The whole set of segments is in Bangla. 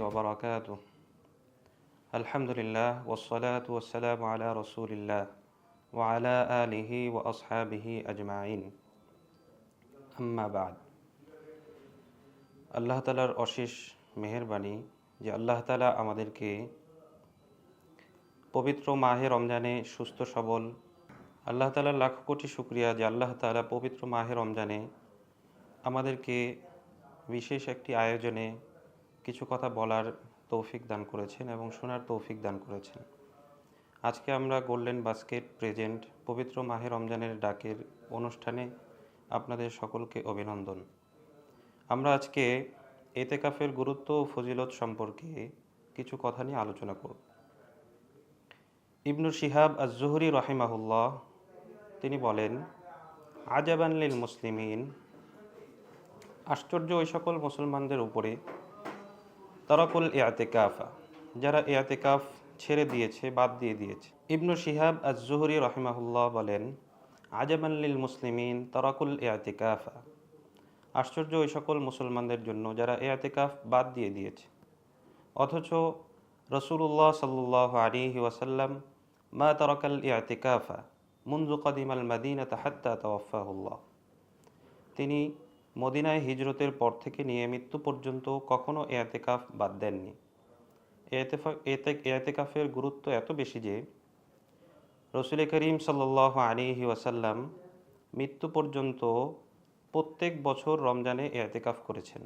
وبركاته الحمد لله والصلاة والسلام على رسول الله وعلى آله وأصحابه أجمعين أما بعد আল্লাহ তাআলার অশেষ মেহেরবানি যে আল্লাহ তাআলা আমাদেরকে পবিত্র মাহে রমজানে সুস্থ সবল, আল্লাহ তাআলার লাখ কোটি শুকরিয়া যে আল্লাহ তাআলা পবিত্র মাহে রমজানে আমাদেরকে বিশেষ একটি আয়োজনে কিছু কথা বলার তৌফিক দান করেছেন এবং শোনার তৌফিক দান করেছেন। আজকে আমরা গোল্ডেন বাস্কেট প্রেজেন্ট পবিত্র মাহে রমজানের ডাকের অনুষ্ঠানে আপনাদের সকলকে অভিনন্দন। আমরা আজকে এতেকাফের গুরুত্ব ও ফজিলত সম্পর্কে কিছু কথা নিয়ে আলোচনা করব। ইবনু শিহাব আজ-জুহরি রাহিমাহুল্লাহ তিনি বলেন, আজাবান লিল মুসলিমিন, আশ্চর্য ওই সকল মুসলমানদের উপরে তারাকুল ইআতিকাফা, যারা ইআতিকাফ ছেড়ে দিয়েছে, বাদ দিয়ে দিয়েছে। ইবনু শিহাব আজ-জুহরি রাহিমাহুল্লাহ বলেন, আজাবান লিল মুসলিমিন তারাকুল ইআতিকাফা, আশ্চর্য ওই সকল মুসলমানদের জন্য যারা ইআতিকাফ বাদ দিয়ে দিয়েছে, অথচ রাসূলুল্লাহ সাল্লাল্লাহু আলাইহি ওয়াসাল্লাম মা তারাকাল ইআতিকাফা মুনযু কাদিমাল মাদিনাতা হাত্তা তাওয়াফাহুল্লাহ, তিনি মদিনায় হিজরতের পর থেকে নিয়ে মৃত্যু পর্যন্ত কখনো ইআতিকাফ বাদ দেননি। ইআতিকাফের গুরুত্ব এত বেশি যে রাসূল করিম সাল্লাল্লাহু আলাইহি ওয়াসাল্লাম মৃত্যু পর্যন্ত প্রত্যেক বছর রমজানে ইআতিকাফ করেছেন।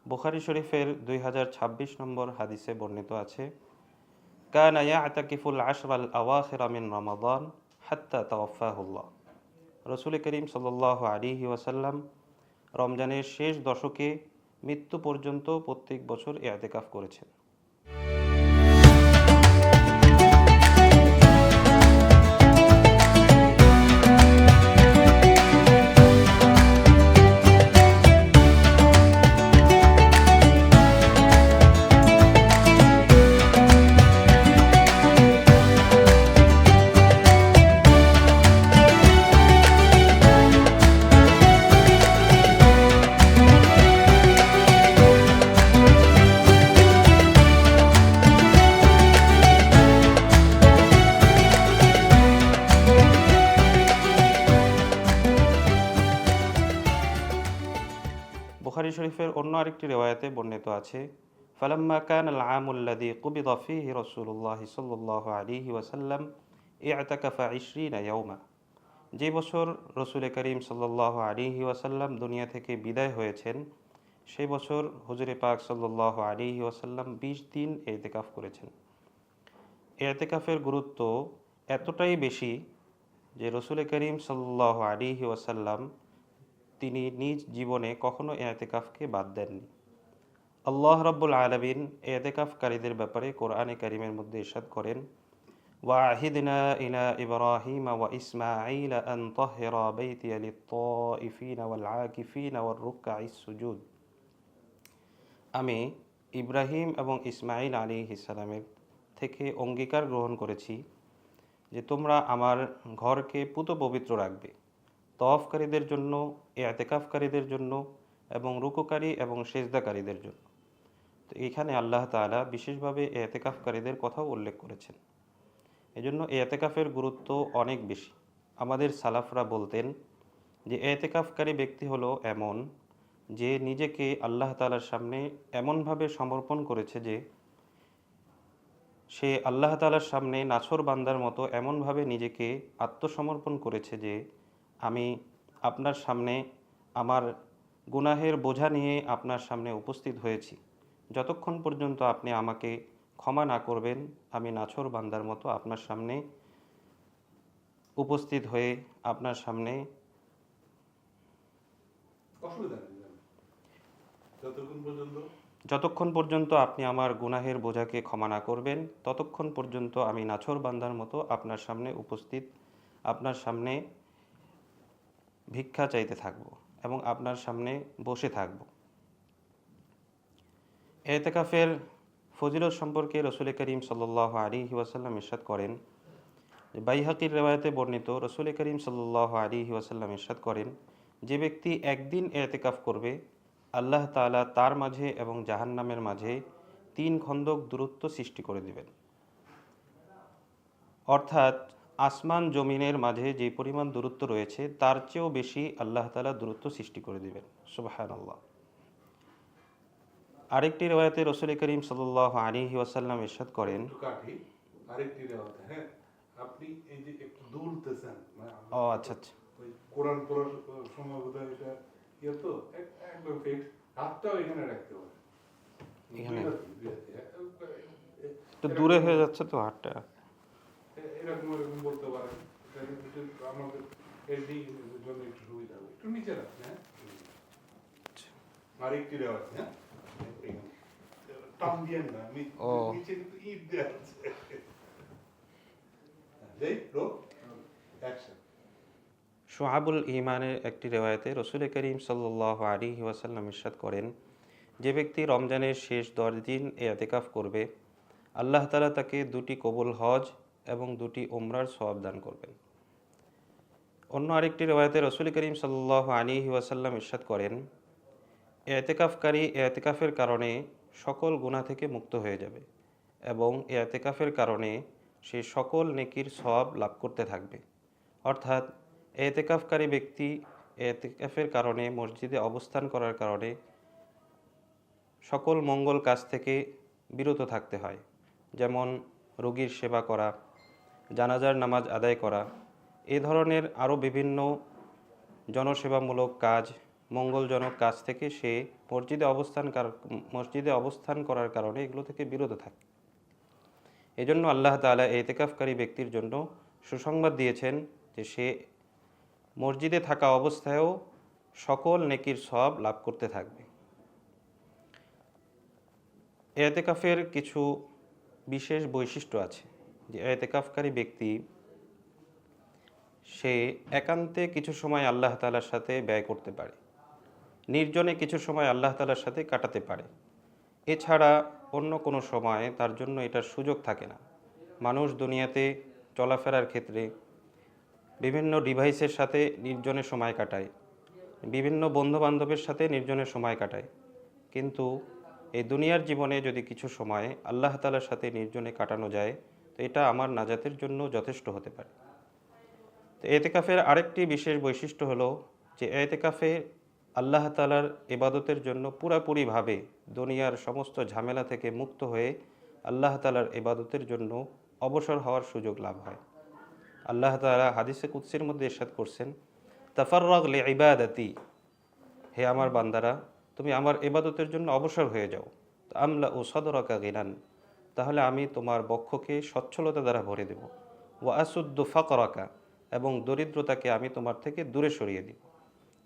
বুখারী শরীফের 2026 নম্বর হাদিসে বর্ণিত আছে, কানা ইয়াতাকিফুল আশরাল আওয়াখির মিন রমাদান হাত্তা তাওয়াফাহুল্লাহ, রাসূল করিম সাল্লাল্লাহু আলাইহি ওয়াসাল্লাম রমজানের শেষ দশকে মৃত্যু পর্যন্ত প্রত্যেক বছর ইআতিকাফ করেছেন। বুখারী শরীফের অন্য আরেকটি রিওয়ায়াতে বর্ণিত আছে, ফালাম্মা কানাল আমুল্লাযী কুবিদা ফীহি রাসূলুল্লাহ সাল্লাল্লাহু আলাইহি ওয়াসাল্লাম ইআতাকাফা 20 ইয়াওমা, যে বছর রাসূল করিম সাল্লাল্লাহু আলাইহি ওয়াসাল্লাম দুনিয়া থেকে বিদায় হয়েছেন, সেই বছর হুজুরে পাক সাল্লাল্লাহু আলাইহি ওয়াসাল্লাম 20 দিন ইআতিকাফ করেছেন। ইআতিকাফের গুরুত্ব এতটাই বেশি যে রাসূল করিম সাল্লাল্লাহু আলাইহি ওয়াসাল্লাম তিনি নিজ জীবনে কখনো ইআতিকাফকে বাদ দেননি। আল্লাহ রাব্বুল আলামিন ইআতিকাফকারীদের ব্যাপারে কোরআনে কারীমের মধ্যে ইরশাদ করেন, ওয়াহিদনা ইলা ইব্রাহিম ওয়া ইসমাঈল আন তাহহিরা বাইতিয়া লিত-তাইফিনা ওয়াল আকিফিনা ওয়ার রুকআইস সুজুদ, আমি ইব্রাহিম এবং ইসমাঈল আলাইহিস সালামের থেকে অঙ্গীকার গ্রহণ করেছি যে তোমরা আমার ঘরকে পুত পবিত্র রাখবে, তওয়াফকারীদের জন্য, ইআতিকাফকারীদের জন্য এবং রুকুকারী এবং সিজদাকারীদের জন্য। তো এখানে আল্লাহ তাআলা বিশেষভাবে ইআতিকাফকারীদের কথাও উল্লেখ করেছেন। এজন্য ইআতিকাফের গুরুত্ব অনেক বেশি। আমাদের সালাফরা বলতেন যে ইআতিকাফকারী ব্যক্তি হলো এমন যে নিজেকে আল্লাহ তাআলার সামনে এমনভাবে সমর্পণ করেছে যে সে আল্লাহ তাআলার সামনে নাছর বান্দার মতো এমনভাবে নিজেকে আত্মসমর্পণ করেছে যে আমি আপনার সামনে আমার গুনাহের বোঝা নিয়ে আপনার সামনে উপস্থিত হয়েছি, যতক্ষণ পর্যন্ত আপনি আমাকে ক্ষমা না করবেন আমি নাছর বান্দার মতো আপনার সামনে উপস্থিত হয়ে আপনার সামনে যতক্ষণ পর্যন্ত আপনি আমার গুনাহের বোঝাকে ক্ষমা না করবেন ততক্ষণ পর্যন্ত আমি নাছর বান্দার মতো আপনার সামনে উপস্থিত, আপনার সামনে ভিক্ষা চাইতে থাকব এবং আপনার সামনে বসে থাকব। ইআতিকাফের ফজিলত সম্পর্কে রাসূল করিম সাল্লাল্লাহু আলাইহি ওয়াসাল্লাম ইরশাদ করেন, বাইহাকির রিওয়ায়াতে বর্ণিত, রাসূল করিম সাল্লাল্লাহু আলাইহি ওয়াসাল্লাম ইরশাদ করেন, যে ব্যক্তি একদিন ইআতিকাফ করবে আল্লাহ তাআলা তার মাঝে এবং জাহান্নামের মাঝে 3 খন্দক দূরত্ব সৃষ্টি করে দিবেন। অর্থাৎ আসমান জমিনের মাঝে যে পরিমাণ দূরত্ব রয়েছে তার চেয়েও বেশি আল্লাহ তাআলা দূরত্ব সৃষ্টি করে দিবেন। সুবহানাল্লাহ। আরেকটি রিওয়ায়াতে রাসূল করিম সাল্লাল্লাহু আলাইহি ওয়াসাল্লাম ইরশাদ করেন, আরেকটি রিওয়ায়াতে, হ্যাঁ, আপনি এই যে একটু দুলতেছেন, মানে ও আচ্ছা আচ্ছা, ওই কোরআন পড়ার সময় বোধহয় এটা তো একদম ফিক্স, হাতটাও এখানে রাখতে পারেন, এখানে একটু এরকম দূরে হয়ে যাচ্ছে তো হাতটা। এরকম বলতে পারেন, আমাদের এডিং এর জন্য একটু সুবিধা হবে, একটু নিচে রাখেন। হ্যাঁ, আরেকটি রিওয়ায়াত, হ্যাঁ, টান দিয়ে না, নিচে কিন্তু ঈদ দেওয়া আছে। শুআবুল ঈমানের একটি রিওয়ায়াতে রাসূল করিম সাল্লাল্লাহু আলাইহি ওয়াসাল্লাম ইরশাদ করেন, যে ব্যক্তি রমজানের শেষ 10 দিন ইতিকাফ করবে, আল্লাহ তাআলা তাকে 2টি কবুল হজ এবং 2টি উমরার সওয়াব দান করবেন। অন্য আরেকটি রিওয়ায়াতে রাসূল করিম সাল্লাল্লাহু আলাইহি ওয়াসাল্লাম ইরশাদ করেন, ইতিকাফকারী ইতিকাফের কারণে সকল গুনাহ থেকে মুক্ত হয়ে যাবে এবং ইতিকাফের কারণে সে সকল নেকির সওয়াব লাভ করতে থাকবে। অর্থাৎ ইতিকাফকারী ব্যক্তি ইতিকাফের কারণে মসজিদে অবস্থান করার কারণে সকল মঙ্গল কাজ থেকে বিরত থাকতে হয়, যেমন রোগীর সেবা করা, জানাজার নামাজ আদায় করা, এ ধরনের আরও বিভিন্ন জনসেবামূলক কাজ, মঙ্গলজনক কাজ থেকে সে মসজিদে অবস্থান করার কারণে এগুলো থেকে বিরত থাকে। এজন্য আল্লাহ তাআলা ইতিকাফকারী ব্যক্তির জন্য সুসংবাদ দিয়েছেন যে সে মসজিদে থাকা অবস্থায়ও সকল নেকির সওয়াব লাভ করতে থাকবে। ইতিকাফের কিছু বিশেষ বৈশিষ্ট্য আছে, যে ইতিকাফকারী ব্যক্তি সে একান্তে কিছু সময় আল্লাহ তাআলার সাথে ব্যয় করতে পারে, নির্জনে কিছু সময় আল্লাহ তাআলার সাথে কাটাতে পারে। এছাড়া অন্য কোনো সময় তার জন্য এটার সুযোগ থাকে না। মানুষ দুনিয়াতে চলাফেরার ক্ষেত্রে বিভিন্ন ডিভাইসের সাথে নির্জনে সময় কাটায়, বিভিন্ন বন্ধুবান্ধবের সাথে নির্জনে সময় কাটায়, কিন্তু এই দুনিয়ার জীবনে যদি কিছু সময় আল্লাহ তাআলার সাথে নির্জনে কাটানো যায় তো এটা আমার নাজাতের জন্য যথেষ্ট হতে পারে। তো ইতিকাফের আরেকটি বিশেষ বৈশিষ্ট্য হলো যে ইতিকাফে আল্লাহ তাআলার ইবাদতের জন্য পুরাপুরিভাবে দুনিয়ার সমস্ত ঝামেলা থেকে মুক্ত হয়ে আল্লাহ তাআলার ইবাদতের জন্য অবসর হওয়ার সুযোগ লাভ হয়। আল্লাহ তাআলা হাদিসে কুদসির মধ্যে ইরশাদ করছেন, তাফাররাগ লিইবাদাতি, হে আমার বান্দারা তুমি আমার ইবাদতের জন্য অবসর হয়ে যাও, আমলা ও সদরাকা গিনান, তাহলে আমি তোমার বক্ষকে সচ্ছলতা দ্বারা ভরে দেব, ওয়া আসুদ্দু ফাকরাকা, এবং দরিদ্রতাকে আমি তোমার থেকে দূরে সরিয়ে দিব।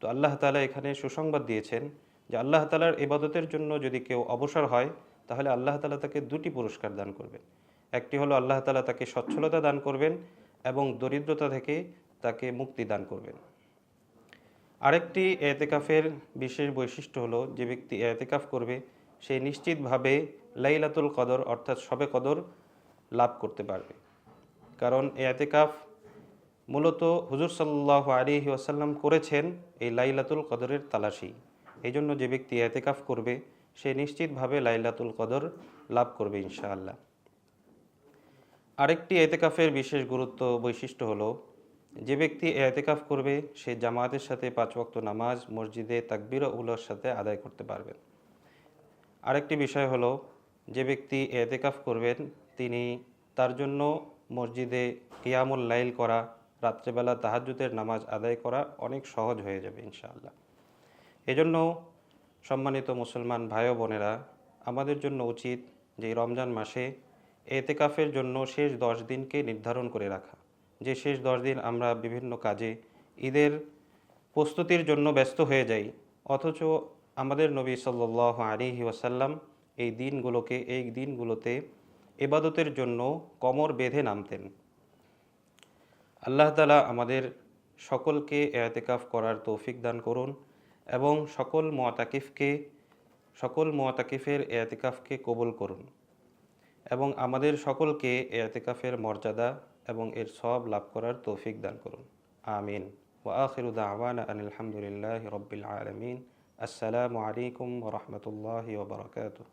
তো আল্লাহ তাআলা এখানে সুসংবাদ দিয়েছেন যে আল্লাহ তাআলার ইবাদতের জন্য যদি কেউ অবসর হয় তাহলে আল্লাহ তাআলা তাকে 2টি পুরস্কার দান করবেন। একটি হলো আল্লাহ তাআলা তাকে সচ্ছলতা দান করবেন এবং দরিদ্রতা থেকে তাকে মুক্তি দান করবেন। আরেকটি ইতিকাফের বিশেষ বৈশিষ্ট্য হলো যে ব্যক্তি ইতিকাফ করবে সে নিশ্চিতভাবে লাইলাতুল কদর অর্থাৎ শবে কদর লাভ করতে পারবে। কারণ ইতিকাফ মূলত হুজুর সাল্লাল্লাহু আলাইহি ওয়াসাল্লাম করেছেন এই লাইলাতুল কদরের তালাশি। এই জন্য যে ব্যক্তি ইতিকাফ করবে সে নিশ্চিতভাবে লাইলাতুল কদর লাভ করবে ইনশাআল্লাহ। আরেকটি ইতিকাফের বিশেষ গুরুত্ব বৈশিষ্ট্য হলো যে ব্যক্তি ইতিকাফ করবে সে জামাতের সাথে 5 ওয়াক্ত নামাজ মসজিদে তাকবীর ও উলার সাথে আদায় করতে পারবেন। আরেকটি বিষয় হলো যে ব্যক্তি ইতিকাফ করবেন তিনি তার জন্য মসজিদে কিয়ামুল লাইল করা, রাত্রেবেলা তাহাজ্জুদের নামাজ আদায় করা অনেক সহজ হয়ে যাবে ইনশাআল্লাহ। এজন্য সম্মানিত মুসলমান ভাই ও বোনেরা, আমাদের জন্য উচিত যে রমজান মাসে ইতিকাফের জন্য শেষ 10 দিনকে নির্ধারণ করে রাখা, যে শেষ 10 দিন আমরা বিভিন্ন কাজে ঈদের প্রস্তুতির জন্য ব্যস্ত হয়ে যাই, অথচ আমাদের নবী সাল্লাল্লাহু আলাইহি ওয়াসাল্লাম এই দিনগুলোতে ইবাদতের জন্য কমর বেঁধে নামতেন। আল্লাহ তাআলা আমাদের সকলকে ইতিকাফ করার তৌফিক দান করুন এবং সকল মুতাকিফের ইতিকাফকে কবুল করুন এবং আমাদের সকলকে ইতিকাফের মর্যাদা এবং এর সওয়াব লাভ করার তৌফিক দান করুন। আমিন। ওয়া আখিরু দাওয়ানা আনিল হামদুলিল্লাহি রাব্বিল আলামিন। আসসালামু আলাইকুম ওয়া রাহমাতুল্লাহি ওয়া বারাকাতুহু।